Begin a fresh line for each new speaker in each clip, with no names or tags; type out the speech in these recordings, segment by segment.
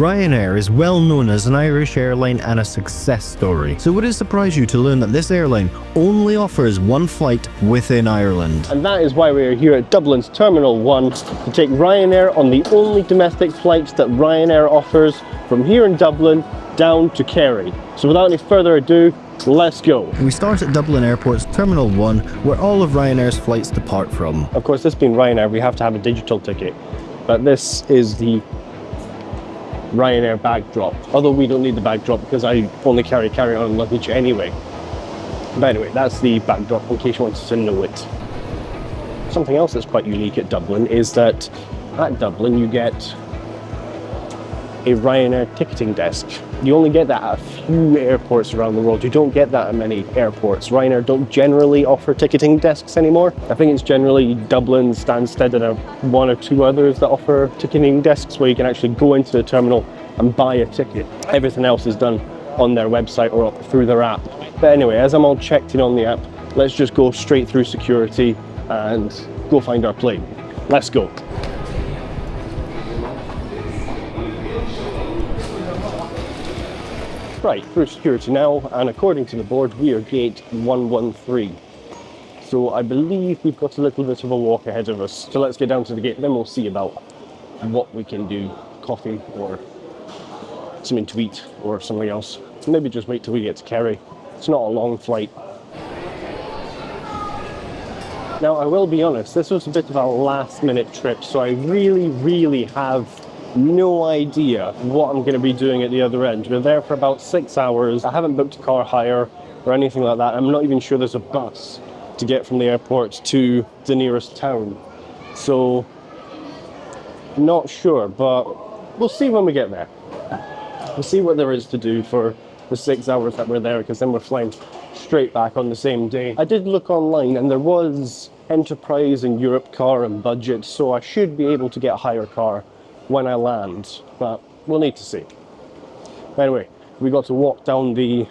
Ryanair is well known as an Irish airline and a success story, so would it surprise you to learn that this airline only offers one flight within Ireland?
And that is why we are here at Dublin's Terminal 1 to take Ryanair on the only domestic flights that Ryanair offers from here in Dublin down to Kerry. So without any further ado, let's go.
We start at Dublin Airport's Terminal 1, where all of Ryanair's flights depart from.
Of course, this being Ryanair, we have to have a digital ticket, but this is the Ryanair backdrop. Although we don't need the backdrop because I only carry carry-on luggage anyway. But anyway, that's the backdrop in case you wanted to know it. Something else that's quite unique at Dublin is that at Dublin you get a Ryanair ticketing desk. You only get that at a few airports around the world. You don't get that at many airports. Ryanair don't generally offer ticketing desks anymore. I think it's generally Dublin, Stansted, and one or two others that offer ticketing desks where you can actually go into the terminal and buy a ticket. Everything else is done on their website or through their app. But anyway, as I'm all checked in on the app, let's just go straight through security and go find our plane. Let's go. Right, through security now, and according to the board, we are gate 113. So I believe we've got a little bit of a walk ahead of us. So let's get down to the gate, then we'll see about what we can do. Coffee, or something to eat, or something else. Maybe just wait till we get to Kerry. It's not a long flight. Now, I will be honest, this was a bit of a last-minute trip, so I really have no idea what I'm going to be doing at the other end. We're there for about 6 hours. I haven't booked a car hire or anything like that. I'm not even sure there's a bus to get from the airport to the nearest town. So, not sure, but we'll see when we get there. We'll see what there is to do for the 6 hours that we're there, because then we're flying straight back on the same day. I did look online and there was Enterprise and Europe car and budget, so I should be able to get a hire car when I land, but we'll need to see. Anyway, we got to walk down the,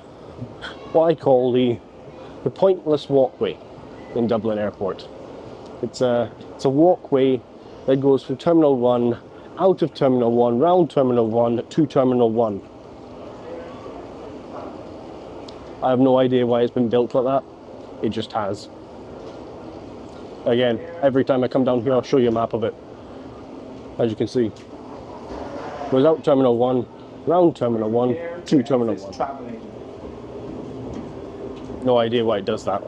what I call the pointless walkway in Dublin Airport. It's a walkway that goes from Terminal 1, out of Terminal 1, round Terminal 1 to Terminal 1. I have no idea why it's been built like that. It just has. Again, every time I come down here, I'll show you a map of it. As you can see, goes out Terminal 1, round Terminal 1, to Terminal 1. No idea why it does that.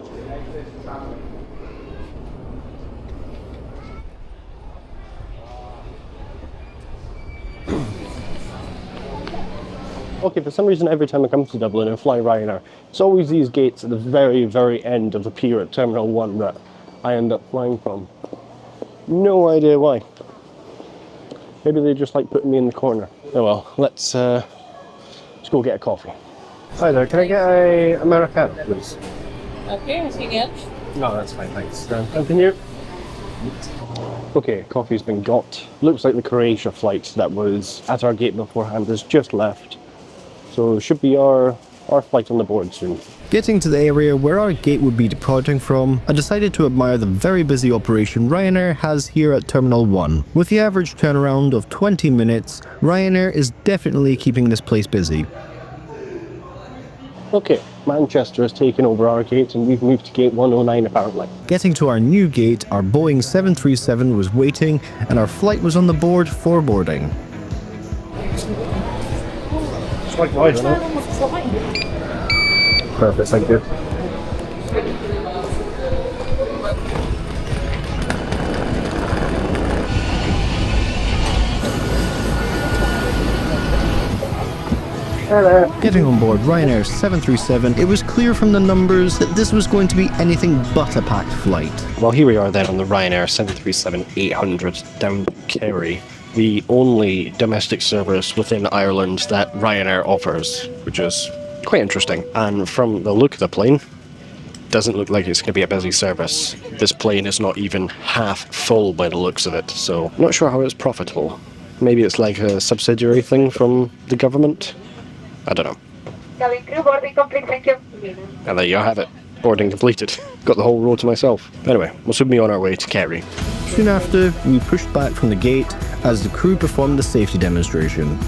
Okay, for some reason every time I come to Dublin and fly Ryanair, it's always these gates at the very end of the pier at Terminal 1 that I end up flying from. No idea why. Maybe they just like putting me in the corner. Oh well, let's go get a coffee. Hi there, can I get a Americano, please?
Okay, anything else?
No, that's fine, thanks. Anything here? Okay, coffee's been got. Looks like the Croatia flight that was at our gate beforehand has just left. So it should be our flight on the board soon.
Getting to the area where our gate would be departing from, I decided to admire the very busy operation Ryanair has here at Terminal 1. With the average turnaround of 20 minutes, Ryanair is definitely keeping this place busy.
Okay, Manchester has taken over our gate and we've moved to gate 109 apparently.
Getting to our new gate, our Boeing 737 was waiting and our flight was on the board for boarding.
It's quite wide, isn't it? Perfect, thank you. Hello.
Getting on board Ryanair's 737, it was clear from the numbers that this was going to be anything but a packed flight.
Well, here we are then on the Ryanair 737-800 down to Kerry, the only domestic service within Ireland that Ryanair offers, which is quite interesting. And from the look of the plane, doesn't look like it's going to be a busy service. This plane is not even half full by the looks of it, so not sure how it's profitable. Maybe it's like a subsidiary thing from the government? I don't know.
Cabin crew, boarding complete, thank you.
And there you have it. Boarding completed. Got the whole row to myself. Anyway, we'll soon be on our way to Kerry.
Soon after, we pushed back from the gate as the crew performed the safety demonstration.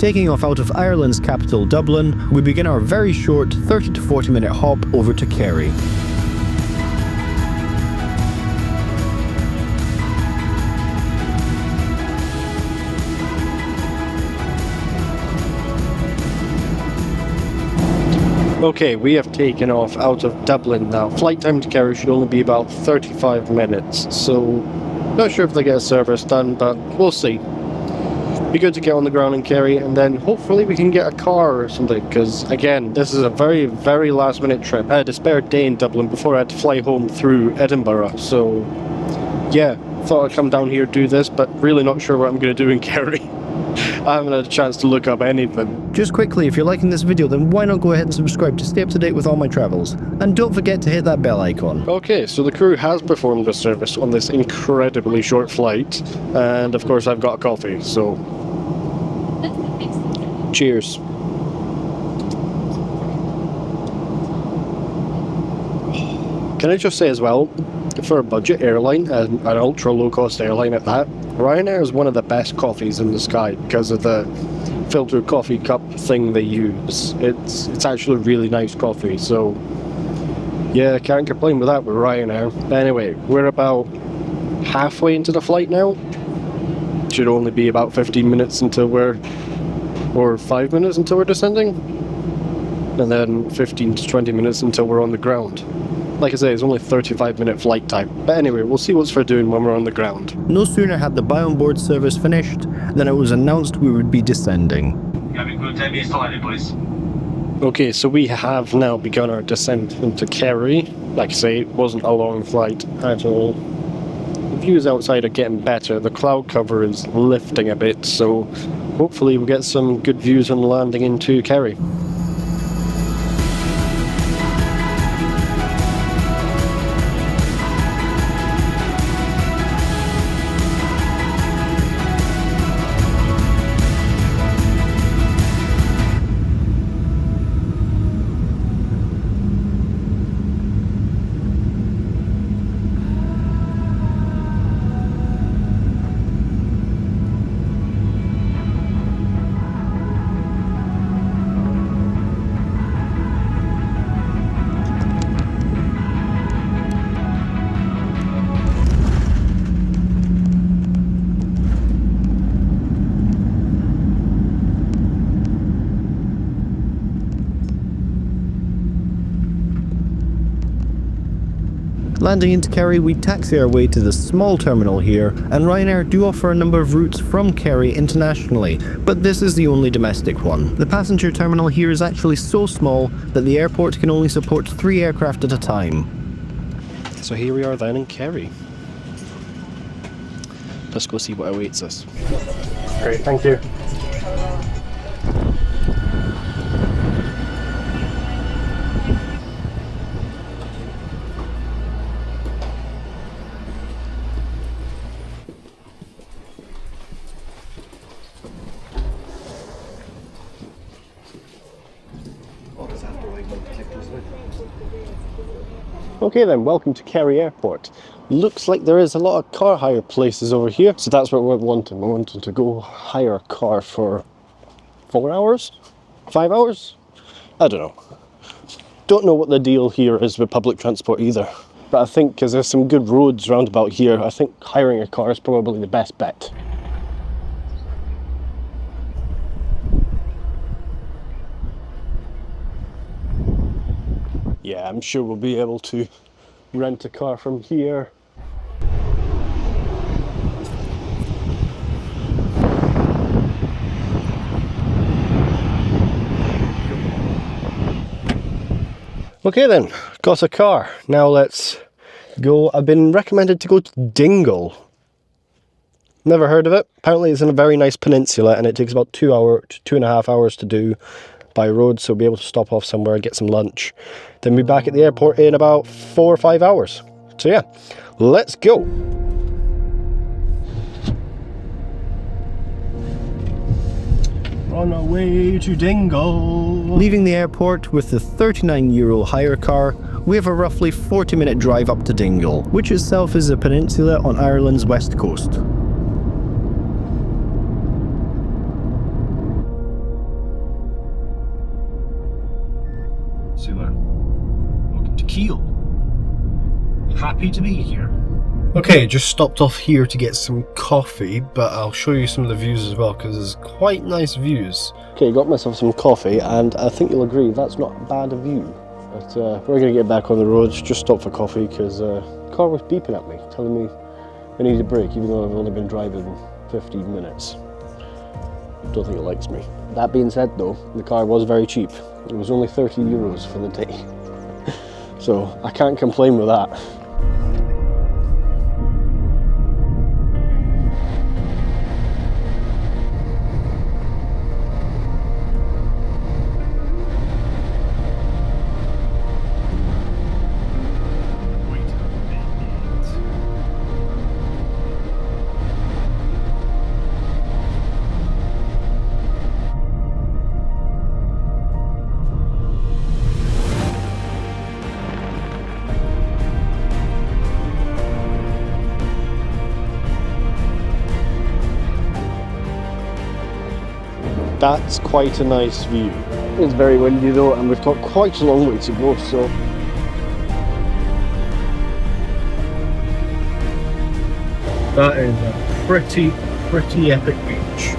Taking off out of Ireland's capital Dublin, we begin our very short 30 to 40 minute hop over to Kerry.
Okay, we have taken off out of Dublin now. Flight time to Kerry should only be about 35 minutes, so not sure if they get a service done, but we'll see. Be good to get on the ground in Kerry, and then hopefully we can get a car or something, because again, this is a very, very last minute trip. I had a spare day in Dublin before I had to fly home through Edinburgh, so yeah, thought I'd come down here do this, but really not sure what I'm going to do in Kerry. I haven't had a chance to look up anything.
Just quickly, if you're liking this video, then why not go ahead and subscribe to stay up to date with all my travels. And don't forget to hit that bell icon.
Okay, so the crew has performed a service on this incredibly short flight, and of course I've got a coffee, so cheers. Can I just say as well, for a budget airline, and an ultra low cost airline at that, Ryanair is one of the best coffees in the sky because of the filtered coffee cup thing they use. It's actually really nice coffee, so yeah, can't complain with that with Ryanair. Anyway, we're about halfway into the flight now. Should only be about 15 minutes until or 5 minutes until we're descending, and then 15 to 20 minutes until we're on the ground. Like I say, it's only 35-minute flight time. But anyway, we'll see what's for doing when we're on the ground.
No sooner had the buy on board service finished than it was announced we would be descending.
Having good time installing, please.
Okay, so we have now begun our descent into Kerry. Like I say, it wasn't a long flight at all. The views outside are getting better. The cloud cover is lifting a bit, so hopefully we'll get some good views on landing into Kerry.
Landing into Kerry, we taxi our way to the small terminal here, and Ryanair do offer a number of routes from Kerry internationally, but this is the only domestic one. The passenger terminal here is actually so small that the airport can only support 3 aircraft at a time.
So here we are then in Kerry. Let's go see what awaits us. Great, thank you. Okay then, welcome to Kerry Airport. Looks like there is a lot of car hire places over here, so that's what we're wanting. We're wanting to go hire a car for 4 hours? 5 hours? I don't know. Don't know what the deal here is with public transport either. But I think because there's some good roads round about here, I think hiring a car is probably the best bet. Yeah, I'm sure we'll be able to rent a car from here. Okay then, got a car. Now let's go. I've been recommended to go to Dingle. Never heard of it. Apparently it's in a very nice peninsula and it takes about 2.5 hours to do by road, so we'll be able to stop off somewhere and get some lunch. Then be back at the airport in about 4 or 5 hours. So yeah, let's go. On our way to Dingle.
Leaving the airport with the €39 hire car, we have a roughly 40-minute drive up to Dingle, which itself is a peninsula on Ireland's west coast. Peninsula. Welcome to Kiel. Happy to be here. Okay, just stopped off here to get some coffee, but I'll show you some of the views as well, because there's quite nice views.
Okay, got myself some coffee, and I think you'll agree that's not bad a view. But we're going to get back on the road, just stopped for coffee, because the car was beeping at me, telling me I need a break, even though I've only been driving 15 minutes. Don't think it likes me. That being said though, the car was very cheap. It was only 30 euros for the day. So I can't complain with that. That's quite a nice view. It's very windy though, and we've got quite a long way to go, so.
That is a pretty epic beach.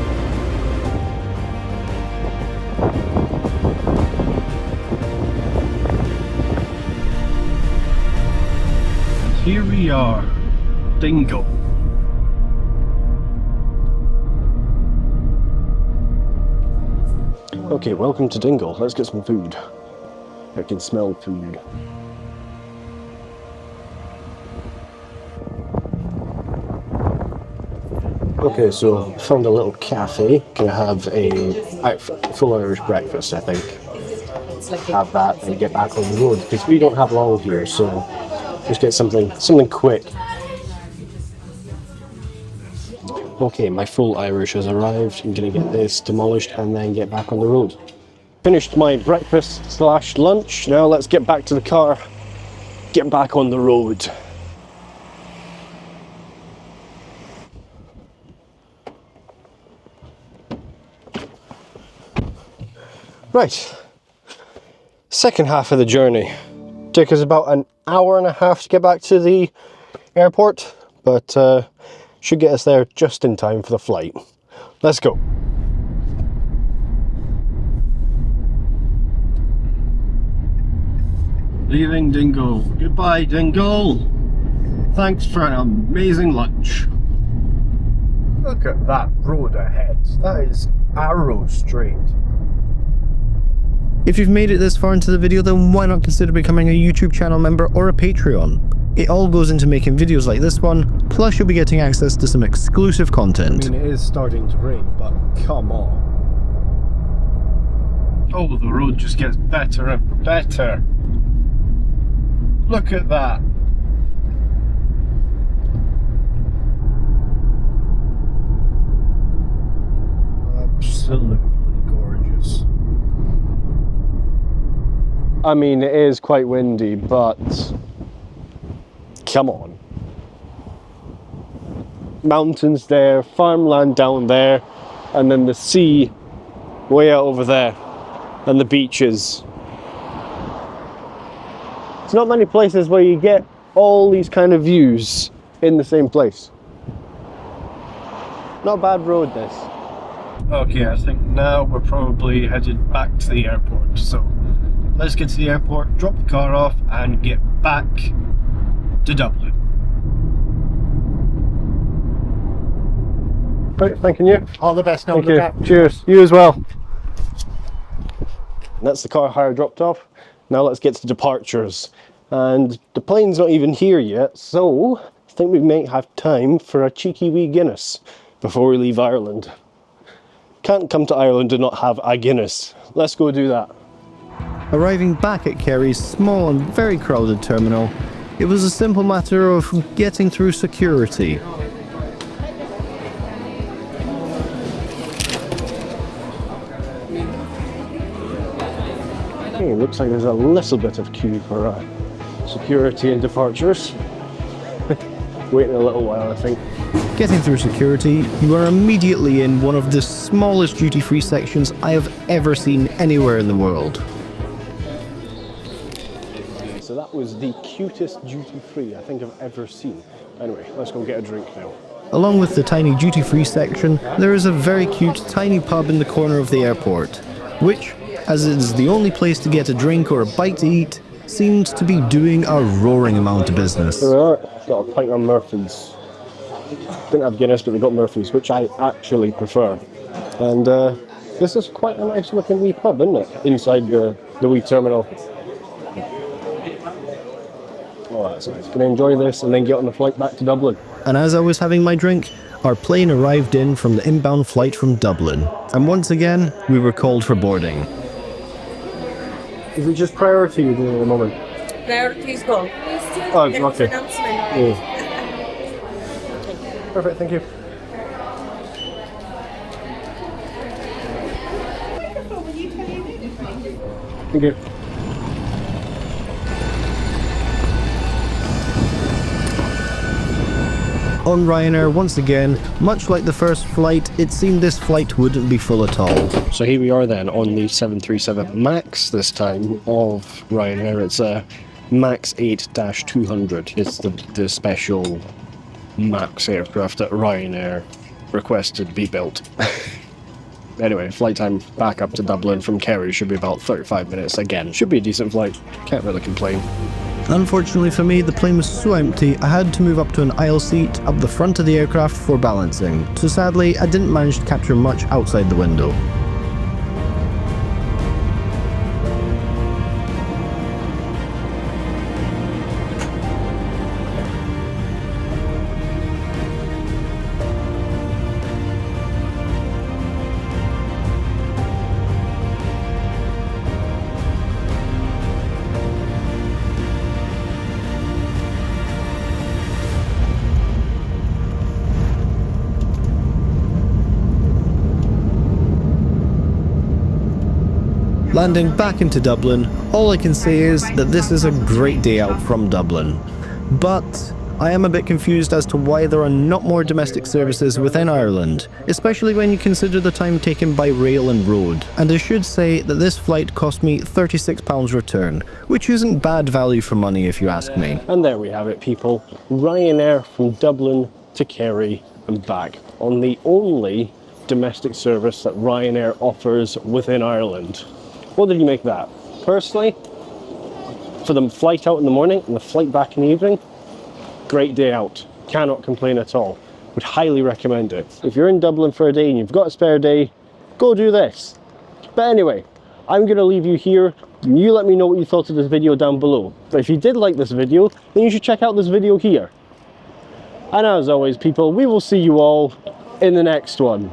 And here we are, Dingle.
Okay, welcome to Dingle. Let's get some food. I can smell food. Okay, so found a little cafe. Gonna have a full Irish breakfast, I think. Have that and get back on the road, because we don't have long here, so just get something quick. Okay, my full Irish has arrived. I'm gonna get this demolished and then get back on the road. Finished my breakfast / lunch. Now let's get back to the car, get back on the road. Right, second half of the journey. Took us about an hour and a half to get back to the airport, but should get us there just in time for the flight. Let's go.
Leaving Dingle. Goodbye, Dingle. Thanks for an amazing lunch. Look at that road ahead. That is arrow straight.
If you've made it this far into the video, then why not consider becoming a YouTube channel member or a Patreon? It all goes into making videos like this one, plus you'll be getting access to some exclusive content.
I mean, it is starting to rain, but come on. Oh, the road just gets better and better. Look at that. Absolutely gorgeous.
I mean, it is quite windy, but come on. Mountains there, farmland down there, and then the sea way out over there, and the beaches. There's not many places where you get all these kind of views in the same place. Not a bad road, this.
Okay, I think now we're probably headed back to the airport, so let's get to the airport, drop the car off, and get back to Dublin.
Right, thanking you.
All the best now.
Thank you. Cheers. You as well. That's the car hire dropped off. Now let's get to departures. And the plane's not even here yet, so I think we might have time for a cheeky wee Guinness before we leave Ireland. Can't come to Ireland and not have a Guinness. Let's go do that.
Arriving back at Kerry's small and very crowded terminal, it was a simple matter of getting through security.
Okay, looks like there's a little bit of queue for security and departures. Waiting a little while, I think.
Getting through security, you are immediately in one of the smallest duty-free sections I have ever seen anywhere in the world.
So that was the cutest duty-free I think I've ever seen. Anyway, let's go get a drink now.
Along with the tiny duty-free section, there is a very cute tiny pub in the corner of the airport, which, as it is the only place to get a drink or a bite to eat, seems to be doing a roaring amount of business.
There we are, got a pint of Murphy's. Didn't have Guinness, but they got Murphy's, which I actually prefer. And this is quite a nice looking wee pub, isn't it? Inside the wee terminal. Oh, that's nice. Gonna enjoy this and then get on the flight back to Dublin.
And as I was having my drink, our plane arrived in from the inbound flight from Dublin. And once again, we were called for boarding.
Is it just priority you're doing at the moment?
Priorities go.
Oh, okay.
Announcement.
Perfect, thank you. Thank you.
On Ryanair, once again, much like the first flight, it seemed this flight wouldn't be full at all.
So here we are then on the 737 MAX this time of Ryanair. It's a MAX 8-200. It's the special MAX aircraft that Ryanair requested be built. Anyway, flight time back up to Dublin from Kerry should be about 35 minutes. Again, should be a decent flight. Can't really complain.
Unfortunately for me, the plane was so empty, I had to move up to an aisle seat up the front of the aircraft for balancing, so sadly I didn't manage to capture much outside the window. Landing back into Dublin, all I can say is that this is a great day out from Dublin. But I am a bit confused as to why there are not more domestic services within Ireland, especially when you consider the time taken by rail and road. And I should say that this flight cost me £36 return, which isn't bad value for money if you ask me.
And there we have it, people. Ryanair from Dublin to Kerry and back on the only domestic service that Ryanair offers within Ireland. What did you make of that? Personally, for the flight out in the morning and the flight back in the evening, great day out. Cannot complain at all. Would highly recommend it. If you're in Dublin for a day and you've got a spare day, go do this. But anyway, I'm going to leave you here. You let me know what you thought of this video down below. But if you did like this video, then you should check out this video here. And as always, people, we will see you all in the next one.